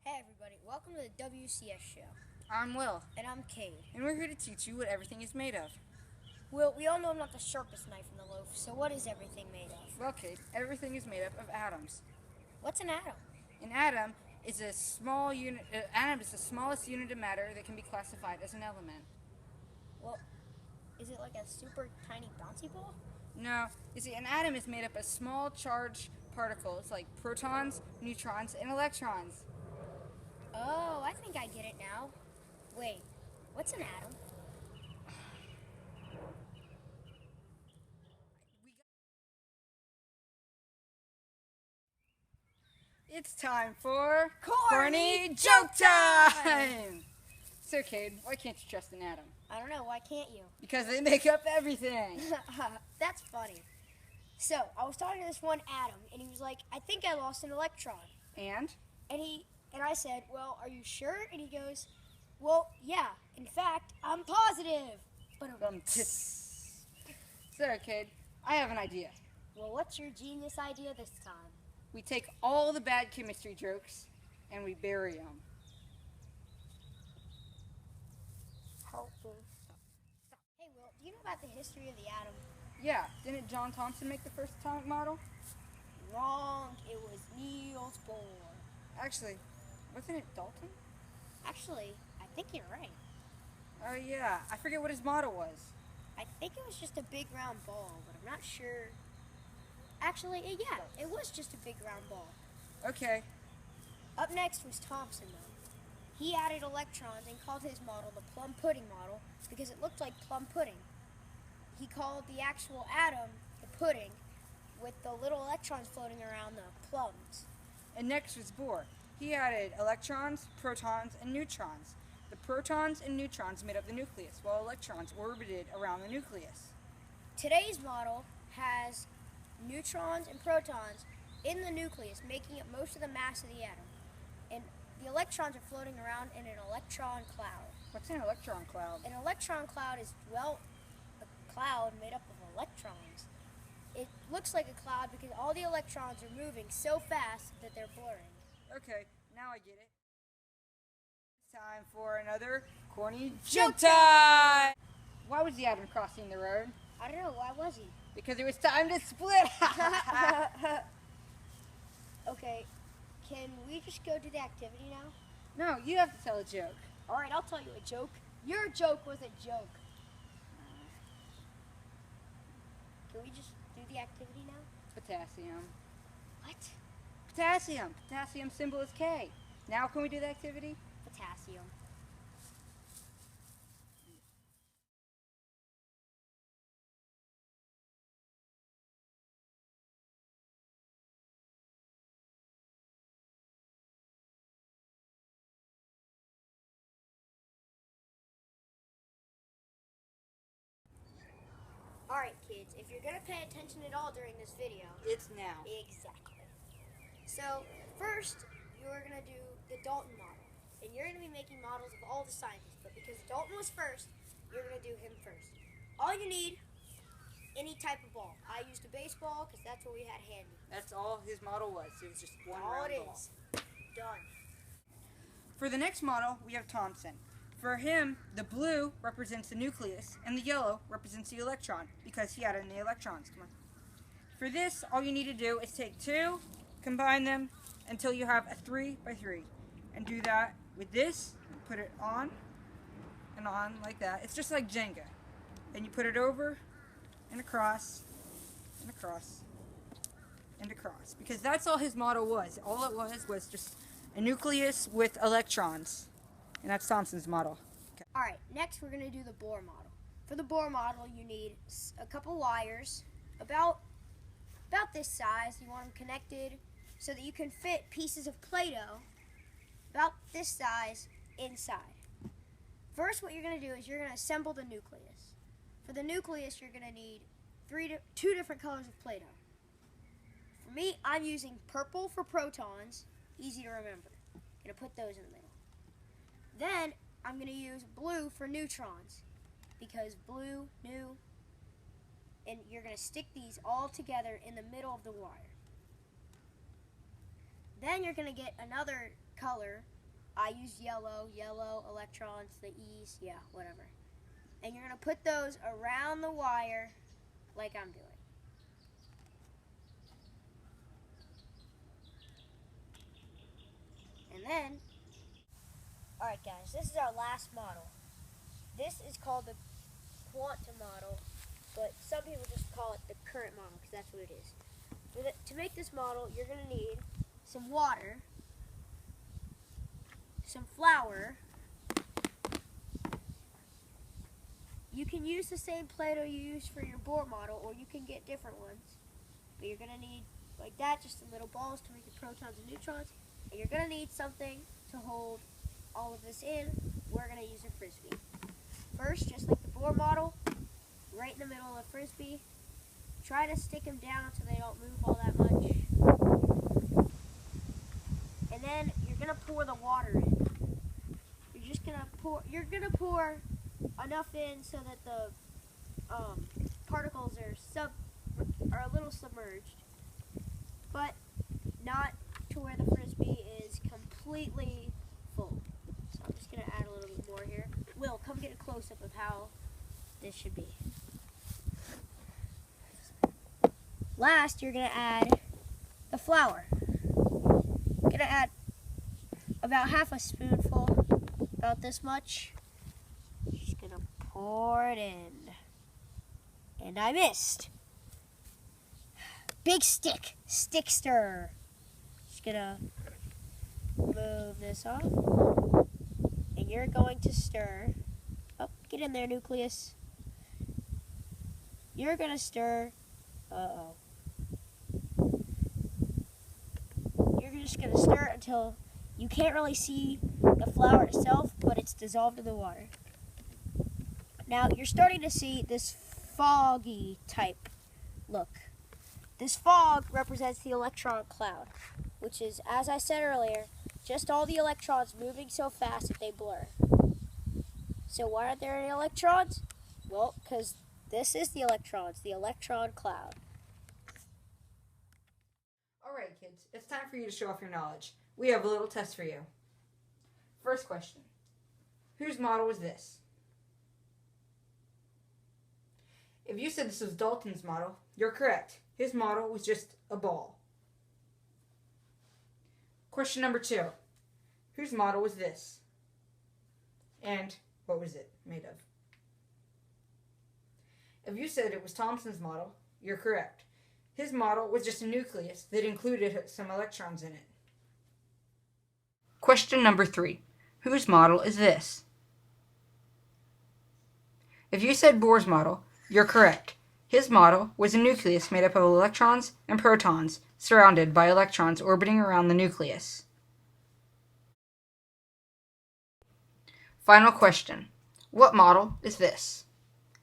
Hey everybody, welcome to the WCS show. I'm Will. And I'm Cade. And we're here to teach you what everything is made of. Will, we all know I'm not the sharpest knife in the loaf, so what is everything made of? Well, Cade, everything is made up of atoms. What's an atom? An atom is a small unit. Atom is the smallest unit of matter that can be classified as an element. Well, is it like a super tiny bouncy ball? No, you see, an atom is made up of small charged particles like protons, neutrons, and electrons. Oh, I think I get it now. Wait, what's an atom? It's time for Corny Joke Time! So, Cade, why can't you trust an atom? I don't know, why can't you? Because they make up everything. That's funny. So, I was talking to this one Adam, and he was like, I think I lost an electron. And? And I said, well, are you sure? And he goes, well, yeah. In fact, I'm positive. So, Cade, I have an idea. Well, what's your genius idea this time? We take all the bad chemistry jokes and we bury them. Helpful. Hey, Will, do you know about the history of the atom? Yeah, didn't John Thomson make the first atomic model? Wrong. It was Niels Bohr. Actually, wasn't it Dalton? Actually, I think you're right. Oh yeah, I forget what his model was. I think it was just a big round ball, but I'm not sure. Actually, yeah, it was just a big round ball. Okay. Up next was Thomson, though. He added electrons and called his model the plum pudding model because it looked like plum pudding. He called the actual atom the pudding with the little electrons floating around the plums. And next was Bohr. He added electrons, protons, and neutrons. The protons and neutrons made up the nucleus, while electrons orbited around the nucleus. Today's model has neutrons and protons in the nucleus, making up most of the mass of the atom. And the electrons are floating around in an electron cloud. What's an electron cloud? An electron cloud is, well, a cloud made up of electrons. It looks like a cloud because all the electrons are moving so fast that they're blurring. Okay, now I get it. It's time for another corny joke time! Why was the atom crossing the road? I don't know, why was he? Because it was time to split! Okay, can we just go do the activity now? No, you have to tell a joke. Alright, I'll tell you a joke. Your joke was a joke. Can we just do the activity now? Potassium. What? Potassium. Potassium symbol is K. Now can we do the activity? Potassium. Alright kids, if you're going to pay attention at all during this video, It's now. exactly. So first, you're going to do the Dalton model. And you're going to be making models of all the scientists, but because Dalton was first, you're going to do him first. All you need, any type of ball. I used a baseball because that's what we had handy. That's all his model was. It was just one All round it ball. is. Done. For the next model, we have Thomson. For him, the blue represents the nucleus, and the yellow represents the electron, because he added in the electrons. Come on. For this, all you need to do is take two, combine them until you have a 3x3. And do that with this, put it on, and on like that. It's just like Jenga. And you put it over, and across, and across, and across. Because that's all his model was. All it was just a nucleus with electrons. And that's Thomson's model. Okay. Alright, next we're going to do the Bohr model. For the Bohr model, you need a couple wires, about this size. You want them connected so that you can fit pieces of Play-Doh about this size inside. First, what you're going to do is you're going to assemble the nucleus. For the nucleus, you're going to need two different colors of Play-Doh. For me, I'm using purple for protons, easy to remember. Going to put those in the middle. Then, I'm going to use blue for neutrons, because blue, new, and you're going to stick these all together in the middle of the wire. Then you're going to get another color I use yellow electrons, the E's, yeah, whatever. And you're going to put those around the wire like I'm doing. And then, alright guys, this is our last model. This is called the quantum model, but some people just call it the current model because that's what it is. To make this model, you're going to need some water, some flour. You can use the same Play-Doh you use for your Bohr model, or you can get different ones. But you're going to need, like that, just some little balls to make the protons and neutrons. And you're going to need something to hold all of this in. We're going to use a Frisbee. First, just like the Bohr model, right in the middle of the Frisbee, try to stick them down so they don't move all that much. And then you're going to pour the water in. You're going to pour enough in so that the particles are a little submerged, but not to where the Frisbee is completely full. So I'm just going to add a little bit more here. Will, come get a close-up of how this should be. Last, you're going to add the flour. I'm going to add about half a spoonful, about this much. Just going to pour it in. And I missed. Big stick stir. Just going to move this off. And you're going to stir. Oh, get in there, nucleus. You're going to stir. Uh-oh. You're just going to stir until you can't really see the flour itself, but it's dissolved in the water. Now, you're starting to see this foggy type look. This fog represents the electron cloud, which is, as I said earlier, just all the electrons moving so fast that they blur. So why aren't there any electrons? Well, because this is the electrons, the electron cloud. Alright kids, it's time for you to show off your knowledge. We have a little test for you. First question. Whose model was this? If you said this was Dalton's model, you're correct. His model was just a ball. Question number 2. Whose model was this? And what was it made of? If you said it was Thomson's model, you're correct. His model was just a nucleus that included some electrons in it. Question number 3. Whose model is this? If you said Bohr's model, you're correct. His model was a nucleus made up of electrons and protons, surrounded by electrons orbiting around the nucleus. Final question. What model is this?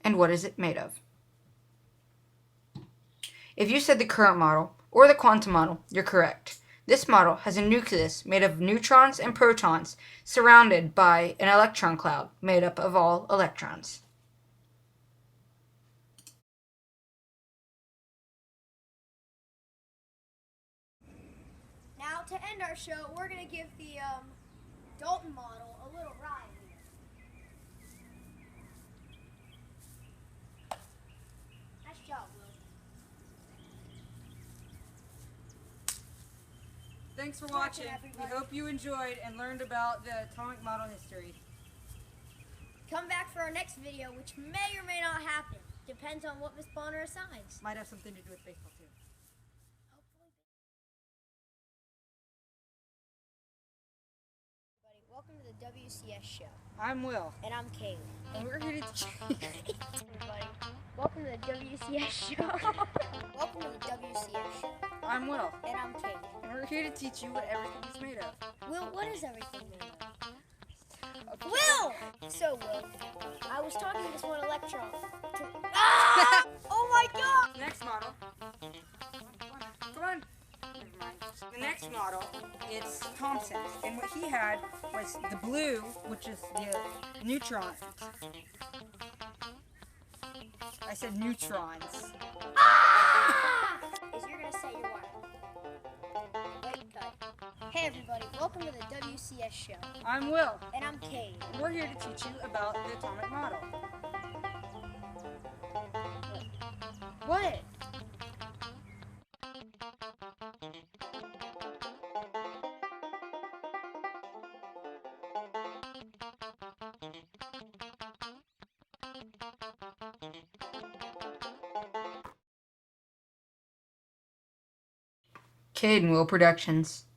And what is it made of? If you said the current model or the quantum model, you're correct. This model has a nucleus made of neutrons and protons surrounded by an electron cloud made up of all electrons. Now to end our show, we're going to give the Dalton model a little ride here. Nice job, Will. Thanks for watching. We everybody. hope you enjoyed and learned about the atomic model history. Come back for our next video, which may or may not happen. Depends on what Miss Bonner assigns. Might have something to do with baseball too. Welcome to the WCS show. I'm Will. And I'm Kaylee. And we're here to Everybody, welcome to the WCS show. Welcome to the WCS show. I'm Will. And I'm Kaylee. And we're here to teach you what everything is made of. Will, what is everything made of? Will! So, Will, I was talking to this one electron. Ah! Oh my god! Next model. Come on. Never mind. The next model, it's Thomson's. And what he had was the blue, which is the neutrons. I said neutrons. Ah! Is you're gonna set your wire. Wait, cut. Hey! Hey everybody, welcome to the WCS show. I'm Will, And I'm Cade. and we're here to teach you about the atomic model. What? Cade and Will Productions.